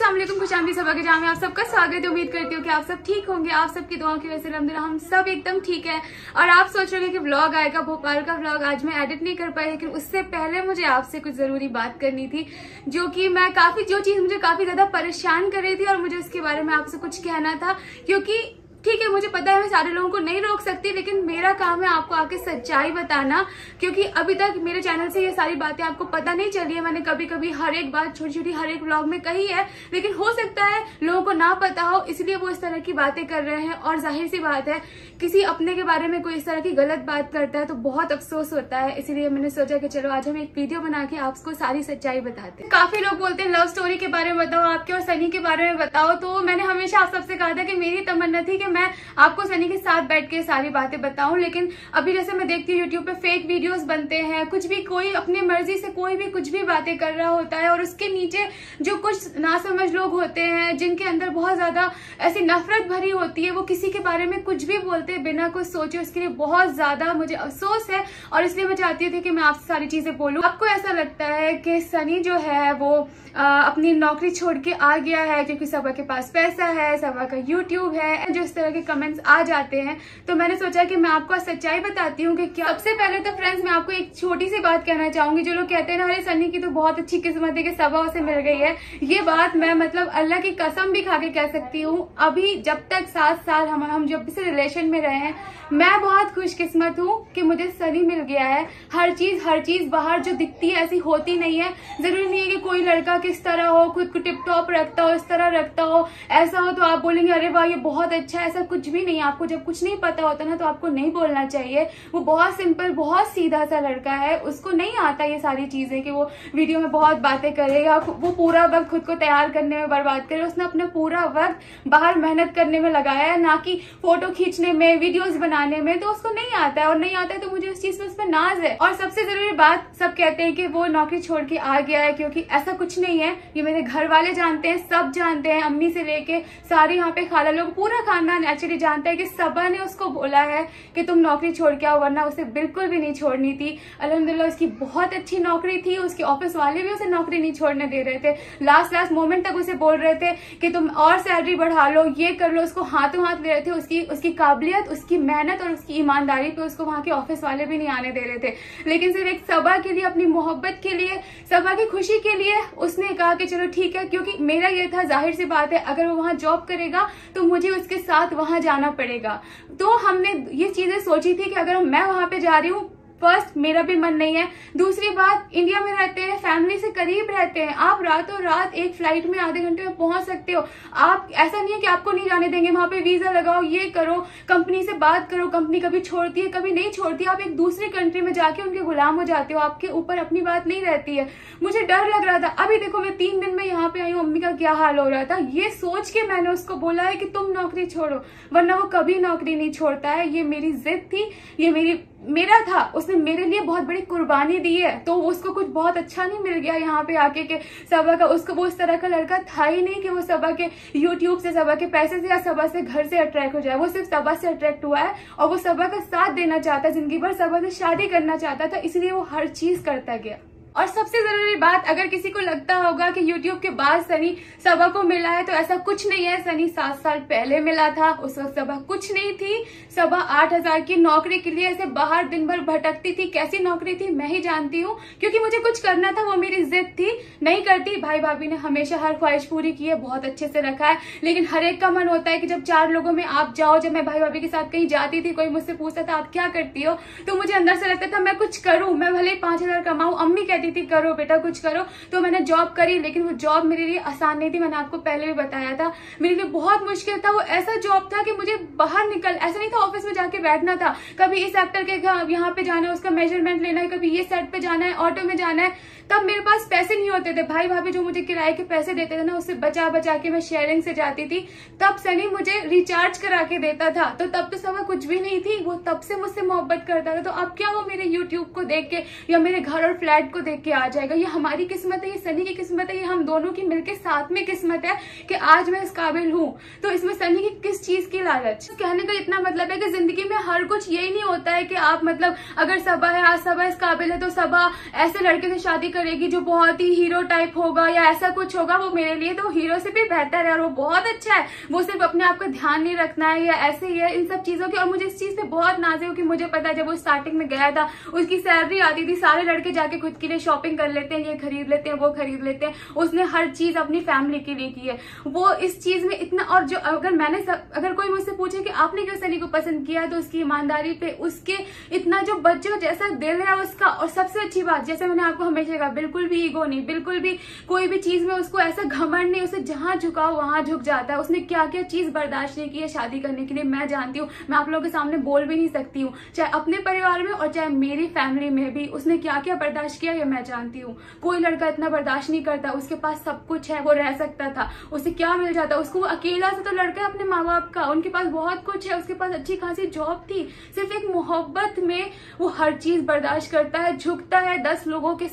अस्सलाम वालेकुम, खुशामदी सभा के जहाँ में आप सबका स्वागत है। उम्मीद करती हूँ कि आप सब ठीक होंगे। आप सबकी दुआओं की वजह से अल्हम्दुलिल्लाह हम सब एकदम ठीक है। और आप सोच रहे हैं कि व्लॉग आएगा, भोपाल का व्लॉग आज मैं एडिट नहीं कर पाई, लेकिन उससे पहले मुझे आपसे कुछ जरूरी बात करनी थी, जो चीज मुझे काफी ज्यादा परेशान कर रही थी और मुझे उसके बारे में आपसे कुछ कहना था। क्योंकि ठीक है, मुझे पता है मैं सारे लोगों को नहीं रोक सकती, लेकिन मेरा काम है आपको आके सच्चाई बताना। क्योंकि अभी तक मेरे चैनल से ये सारी बातें आपको पता नहीं चली है। मैंने कभी कभी हर एक बात छोटी छोटी हर एक व्लॉग में कही है, लेकिन हो सकता है लोगों को ना पता हो, इसलिए वो इस तरह की बातें कर रहे हैं। और जाहिर सी बात है, किसी अपने के बारे में कोई इस तरह की गलत बात करता है तो बहुत अफसोस होता है। इसलिए मैंने सोचा कि चलो आज हम एक वीडियो बना के आपको सारी सच्चाई बताते हैं। काफी लोग बोलते हैं लव स्टोरी के बारे में बताओ, आपके और सनी के बारे में बताओ। तो मैंने हमेशा आप सबसे कहा था कि मेरी तमन्ना थी कि मैं आपको सनी के साथ बैठ के सारी बातें बताऊं। लेकिन अभी जैसे मैं देखती हूँ यूट्यूब पे फेक वीडियोस बनते हैं, कुछ भी कोई अपनी मर्जी से कोई भी कुछ भी बातें कर रहा होता है, और उसके नीचे जो कुछ नासमझ लोग होते हैं जिनके अंदर बहुत ज्यादा ऐसी नफरत भरी होती है, वो किसी के बारे में कुछ भी बोलते हैं बिना कुछ सोचे। उसके लिए बहुत ज्यादा मुझे अफसोस है और इसलिए मैं चाहती थी कि मैं आपसे सारी चीजें बोलूं। आपको ऐसा लगता है कि सनी जो है वो अपनी नौकरी छोड़ के आ गया है क्योंकि सबा के पास पैसा है, सबा का यूट्यूब है, जो इस तरह के कमेंट्स आ जाते हैं। तो मैंने सोचा कि मैं आपको सच्चाई बताती हूँ कि क्या। सबसे पहले तो फ्रेंड्स मैं आपको एक छोटी सी बात कहना चाहूंगी। जो लोग कहते हैं ना अरे सनी की तो बहुत अच्छी किस्मत है कि सबा उसे मिल गई है, ये बात मैं मतलब अल्लाह की कसम भी खा के कह सकती हूँ। अभी जब तक 7 साल हम जब से रिलेशन में रहे हैं, मैं बहुत खुशकिस्मत हूँ कि मुझे सनी मिल गया है। हर चीज बाहर जो दिखती है ऐसी होती नहीं है। जरूरी नहीं है कि कोई लड़का किस तरह हो, खुद को टिप टॉप रखता हो, इस तरह रखता हो, ऐसा हो तो आप बोलेंगे अरे वाह ये बहुत अच्छा है। ऐसा कुछ भी नहीं। आपको जब कुछ नहीं पता होता ना तो आपको नहीं बोलना चाहिए। वो बहुत सिंपल बहुत सीधा सा लड़का है, उसको नहीं आता ये सारी चीजें कि वो वीडियो में बहुत बातें करे या वो पूरा वक्त खुद को तैयार करने में बर्बाद करे। उसने अपना पूरा वक्त बाहर मेहनत करने में लगाया है, ना कि फोटो खींचने में, वीडियोज बनाने में। तो उसको नहीं आता है, और नहीं आता है तो मुझे उस चीज में उस पर नाज है। और सबसे जरूरी बात, सब कहते हैं कि वो नौकरी छोड़ के आ गया है, क्योंकि ऐसा कुछ नहीं है। ये मेरे घर वाले जानते हैं, सब जानते हैं, अम्मी से लेके सारे यहाँ पे खाला लोग, पूरा खानदान एक्चुअली जानता है कि सबा ने उसको बोला है कि तुम नौकरी छोड़ के आओ, वरना उसे बिल्कुल भी नहीं छोड़नी थी। अल्हम्दुलिल्लाह उसकी बहुत अच्छी नौकरी थी, उसके ऑफिस वाले भी उसे नौकरी नहीं छोड़ने दे रहे थे। लास्ट मोमेंट तक उसे बोल रहे थे कि तुम और सैलरी बढ़ा लो, ये कर लो। उसको हाथों हाथ ले रहे थे। उसकी काबिलियत, उसकी मेहनत और उसकी ईमानदारी पे उसको वहां के ऑफिस वाले भी नहीं आने दे रहे थे। लेकिन सिर्फ एक सबा के लिए, अपनी मोहब्बत के लिए, सबा की खुशी के लिए उसने कहा कि चलो ठीक है। क्योंकि मेरा ये था, जाहिर सी बात है अगर वो वहां जॉब करेगा तो मुझे उसके साथ वहां जाना पड़ेगा। तो हमने ये चीजें सोची थी कि अगर मैं वहां पे जा रही हूँ, फर्स्ट मेरा भी मन नहीं है, दूसरी बात इंडिया में रहते हैं, फैमिली से करीब रहते हैं, आप रातों रात एक फ्लाइट में आधे घंटे में पहुंच सकते हो। आप ऐसा नहीं है कि आपको नहीं जाने देंगे, वहां पे वीजा लगाओ, ये करो, कंपनी से बात करो, कंपनी कभी छोड़ती है कभी नहीं छोड़ती। आप एक दूसरी कंट्री में जाके उनके गुलाम हो जाते हो, आपके ऊपर अपनी बात नहीं रहती है। मुझे डर लग रहा था। अभी देखो मैं 3 दिन में यहाँ पे आई हूँ, अम्मी का क्या हाल हो रहा था। ये सोच के मैंने उसको बोला है कि तुम नौकरी छोड़ो, वरना वो कभी नौकरी नहीं छोड़ता है। ये मेरी जिद थी, ये मेरा था। उसने मेरे लिए बहुत बड़ी कुर्बानी दी है, तो उसको कुछ बहुत अच्छा नहीं मिल गया यहाँ पे आके के सबा का। उसको वो इस तरह का लड़का था ही नहीं कि वो सबा के यूट्यूब से, सबा के पैसे से या सबा से घर से अट्रैक्ट हो जाए। वो सिर्फ सबा से अट्रैक्ट हुआ है और वो सबा का साथ देना चाहता, जिंदगी भर सबा से शादी करना चाहता था, इसलिए वो हर चीज करता गया। और सबसे जरूरी बात, अगर किसी को लगता होगा कि YouTube के बाद सनी सबा को मिला है, तो ऐसा कुछ नहीं है। सनी 7 साल पहले मिला था, उस वक्त सबा कुछ नहीं थी। सबा 8,000 की नौकरी के लिए ऐसे बाहर दिन भर भटकती थी। कैसी नौकरी थी मैं ही जानती हूँ, क्योंकि मुझे कुछ करना था, वो मेरी जिद थी। नहीं करती। भाई भाभी ने हमेशा हर ख्वाहिश पूरी की है, बहुत अच्छे से रखा है। लेकिन हर एक का मन होता है कि जब 4 लोगों में आप जाओ। जब मैं भाई भाभी के साथ कहीं जाती थी, कोई मुझसे पूछता था आप क्या करती हो, तो मुझे अंदर से लगता था मैं कुछ करूं, मैं भले 5,000 कमाऊं। अम्मी कहती थी करो बेटा कुछ करो, तो मैंने जॉब करी। लेकिन वो जॉब मेरे लिए आसान नहीं थी, मैंने आपको पहले भी बताया था। मेरे लिए बहुत मुश्किल था। वो ऐसा जॉब था कि मुझे बाहर ऐसा नहीं था ऑफिस में जाके बैठना था। कभी इस एक्टर के यहाँ पे जाना है, उसका मेजरमेंट लेना है, कभी ये सेट पे जाना है, ऑटो में जाना है। तब मेरे पास पैसे नहीं होते थे। भाई भाभी जो मुझे किराए के पैसे देते थे ना, उससे बचा बचा के मैं शेयरिंग से जाती थी। तब सनी मुझे रिचार्ज करा के देता था। तो तब तो सबा कुछ भी नहीं थी, वो तब से मुझसे मोहब्बत करता था। तो अब क्या वो मेरे यूट्यूब को देख के या मेरे घर और फ्लैट को देख देख के आ जाएगा। ये हमारी किस्मत है, ये सनी की किस्मत है, ये हम दोनों की मिलकर साथ में किस्मत है कि आज मैं इस काबिल हूँ। तो इसमें सनी की किस चीज की लालच? कहने का इतना मतलब है कि जिंदगी में हर कुछ यही नहीं होता है कि आप मतलब अगर सबा है, आज सबा इस काबिल है तो सबा ऐसे लड़के से शादी करेगी जो बहुत ही हीरो टाइप होगा या ऐसा कुछ होगा। वो मेरे लिए तो हीरो से भी बेहतर है और वो बहुत अच्छा है। वो सिर्फ अपने आप का ध्यान नहीं रखना है या ऐसे ही है इन सब चीजों की। और मुझे इस चीज से बहुत नाज है कि मुझे पता है जब वो स्टार्टिंग में गया था उसकी सैलरी आती थी, सारे लड़के जाके खुद के लिए शॉपिंग कर लेते हैं, ये खरीद लेते हैं, वो खरीद लेते हैं। उसने हर चीज अपनी फैमिली के लिए की है। वो इस चीज में इतना, और जो अगर कोई मुझसे पूछे कि आपने क्यों सनी को पसंद किया तो उसकी ईमानदारी पे, उसके इतना जो बच्चों जैसा दिल है उसका। और सबसे अच्छी बात, जैसे मैंने आपको हमेशा कहा, बिल्कुल भी ईगो नहीं, बिल्कुल भी कोई भी चीज में उसको ऐसा घमंड नहीं। उसे जहां झुकाओ वहां झुक जाता है। उसने क्या क्या चीज बर्दाश्त नहीं की है शादी करने के लिए, मैं जानती हूँ। मैं आप लोगों के सामने बोल भी नहीं सकती हूँ, चाहे अपने परिवार में और चाहे मेरी फैमिली में भी उसने क्या क्या बर्दाश्त किया ये मैं जानती हूँ। कोई लड़का इतना बर्दाश्त नहीं करता। उसके पास सब कुछ है, वो रह सकता था, उसे क्या मिल जाता। उसको अकेला से तो लड़का है अपने माँ बाप का, उनके पास बहुत कुछ है, उसके पास अच्छी खासी जॉब थी। सिर्फ एक मोहब्बत में वो हर चीज बर्दाश्त करता है, झुकता है 10 लोगों के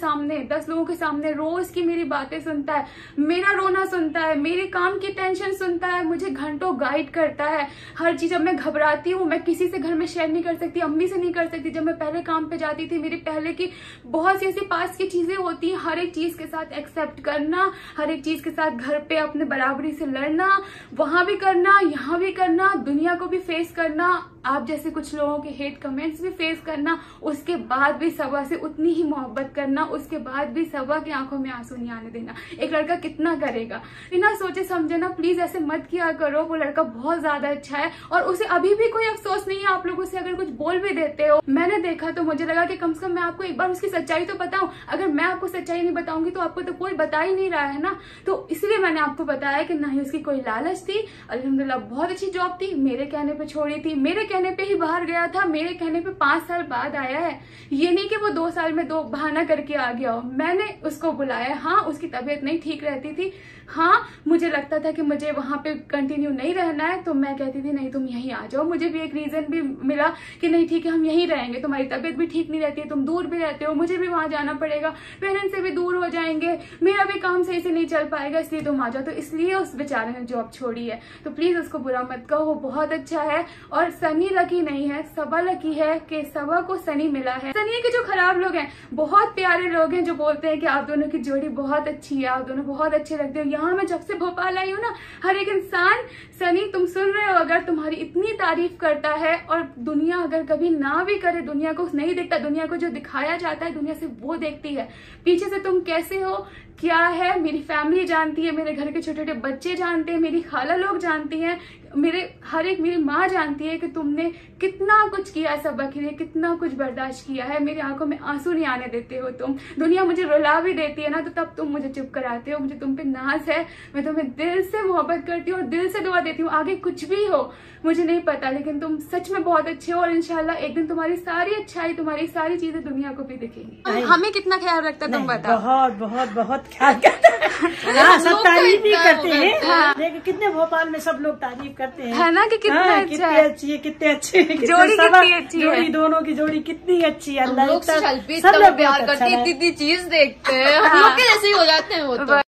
सामने रोज की मेरी बातें सुनता है, मेरा रोना सुनता है, मेरे काम की टेंशन सुनता है, मुझे घंटों गाइड करता है हर चीज। जब मैं घबराती हूँ, मैं किसी से घर में शेयर नहीं कर सकती, अम्मी से नहीं कर सकती। जब मैं पहले काम पे जाती थी, मेरी पहले की बहुत सी ऐसी पास की चीजें होती हैं, हर एक चीज के साथ एक्सेप्ट करना, हर एक चीज के साथ घर पे अपने बराबरी से लड़ना, वहां भी करना, यहाँ भी करना, दुनिया को भी फेस करना, आप जैसे कुछ लोगों के हेट कमेंट्स भी फेस करना, उसके बाद भी सबा से उतनी ही मोहब्बत करना, उसके बाद भी सबा की आंखों में आंसू नहीं आने देना। एक लड़का कितना करेगा, बिना सोचे समझे ना, प्लीज ऐसे मत किया करो। वो लड़का बहुत ज्यादा अच्छा है और उसे अभी भी कोई अफसोस नहीं है आप लोगों से अगर कुछ बोल भी देते हो। मैंने देखा तो मुझे लगा कि कम से कम मैं आपको एक बार उसकी सच्चाई तो बताऊं। अगर मैं आपको सच्चाई नहीं बताऊंगी तो आपको तो कोई बता ही नहीं रहा है ना। तो इसलिए मैंने आपको बताया कि ना ही उसकी कोई लालच थी, अल्हम्दुलिल्लाह बहुत अच्छी जॉब थी, मेरे कहने पे छोड़ी थी, मेरे कहने पे ही बाहर गया था, मेरे कहने पे 5 साल बाद आया है। ये नहीं कि वो 2 साल में 2 बहाना करके आ गया हो। मैंने उसको बुलाया। हाँ, उसकी तबीयत नहीं ठीक रहती थी, हाँ मुझे लगता था कि मुझे वहां पे कंटिन्यू नहीं रहना है, तो मैं कहती थी नहीं तुम यहीं आ जाओ। मुझे भी एक रीजन भी मिला कि नहीं ठीक है हम यहीं रहेंगे, तुम्हारी तबीयत भी ठीक नहीं रहती है, तुम दूर भी रहते हो, मुझे भी वहां जाना पड़ेगा, पेरेंट्स से भी दूर हो जाएंगे, मेरा भी काम सही से नहीं चल पाएगा, इसलिए तुम आ जाओ। तो इसलिए उस बेचारे ने जॉब छोड़ी है। तो प्लीज उसको बुरा मत कहो, वो बहुत अच्छा है। और सनी लकी नहीं है, सबा लकी है कि सबा को सनी मिला है। सनी के जो खराब लोग हैं, बहुत प्यारे लोग हैं जो बोलते हैं कि आप दोनों की जोड़ी बहुत अच्छी है, आप दोनों बहुत अच्छे लगते हो। यहाँ मैं जब से भोपाल आई हूँ ना, हर एक इंसान, सनी तुम सुन रहे हो, अगर तुम्हारी इतनी तारीफ करता है, और दुनिया अगर कभी ना भी करे, दुनिया को नहीं देखता, दुनिया को जो दिखाया जाता है दुनिया से वो देखती है, पीछे से तुम कैसे हो क्या है मेरी फैमिली जानती है, मेरे घर के छोटे छोटे बच्चे जानते हैं, मेरी खाला लोग जानती हैं, मेरे हर एक मेरी माँ जानती है कि तुमने कितना कुछ किया सबा के लिए, कितना कुछ बर्दाश्त किया है। मेरी आंखों में आंसू नहीं आने देते हो तुम। दुनिया मुझे रुला भी देती है ना, तो तब तुम मुझे चुप कराते हो। मुझे तुम पे नाज है, मैं तुम्हें दिल से मोहब्बत करती हूँ और दिल से दुआ देती हूँ। आगे कुछ भी हो मुझे नहीं पता, लेकिन तुम सच में बहुत अच्छे हो और इंशाल्लाह एक दिन तुम्हारी सारी अच्छाई, तुम्हारी सारी चीजें दुनिया को भी दिखेंगी। हमें कितना ख्याल रखता तुम बताओ। बहुत बहुत बहुत ख्याल करते हैं, सब तारीफ भी करते हैं, लेकिन कितने भोपाल में सब लोग तारीफ करते हैं, है ना कि कितना अच्छा कितनी अच्छी है, कितने अच्छे जोड़ी, कितनी अच्छी है जोड़ी, दोनों की जोड़ी कितनी अच्छी है। अल्लाह सब लोग प्यार करते, इतनी चीज देखते हैं, हम लोग के जैसे ही हो जाते हैं वो तो।